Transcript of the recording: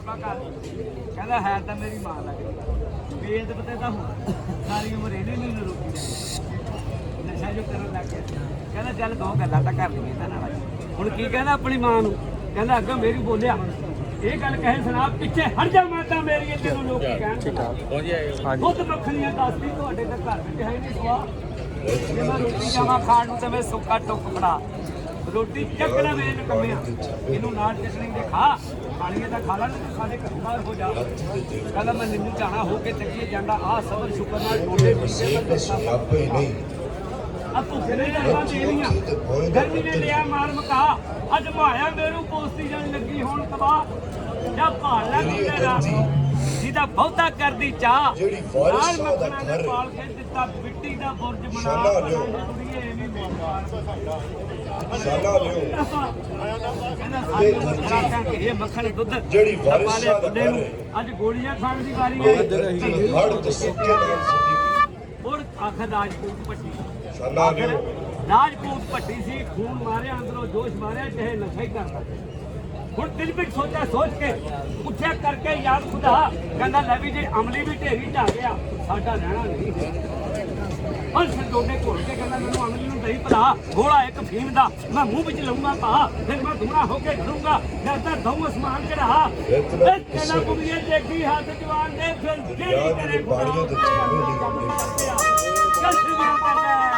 कहता है तो मेरी मां लग बेद पता तो हूँ सारी उम्र इन्हें नहीं रोकी नशा जो कर लग गया कहना चल दो गल्लां तो कर लईए हुण की कहना अपनी मां नूं कहना अग्गों मेरी बोलिया ये गल कहे सुना पिछे हट जा माता मेरी तेनों लोग कहण खुद मक्खनियां दसदी तुहाडे ते घर विच है नहीं सवा जे मैं रोटी जावां खाण नूं ते मैं सुक्का टुक फड़ा रोटी चकना मेरे नकम्मिया इनू नाल चटनी दे खा खानी है तो खा ला नहीं तो साढ़े घर बाहर हो जा कहता मैं निन्नू चाहना होके चलिए जाना आ सबर शुक्र नाल डोले अब भुखे नहीं लगवा देनियां गर्मी ने लिया मार मका अज माया मेरू पोस्ती जन लगी होण तबाह जा भाल ला तेरा जिदा बहुता करदी चाह नाल मखना ने पाल के दिता मिट्टी दा बुरज बना कुड़ीए एवी शाला लियो ये मक्खन दुध जेड़ी वारिस बंदे नु अज गोलियां खाण दी वारी है हड़ ते सुक्के नाल और आखर राजपूत पट्टी शाला लियो राजपूत पट्टी सी खून मारे अंदरों जोश मारे चाहे नशा ही करता हुण दिल विच सोचा सोच के उठिया करके याद खुदा कहंदा ले भी जे अमली भी ढेरी च आ गया साडा रहना नहीं और संडोने घोल के कहना मैं अमली नूं दही भरा घोड़ा एक फीम दा मैं मुंह विच लऊंगा पा फिर मैं धुआं होके घरूंगा डरदा दऊं आसमान च रहा कहना बुगिए देखी हाथ जवान दे फिर जेड़ी करे बाड़ियों ते चल शुरू करदा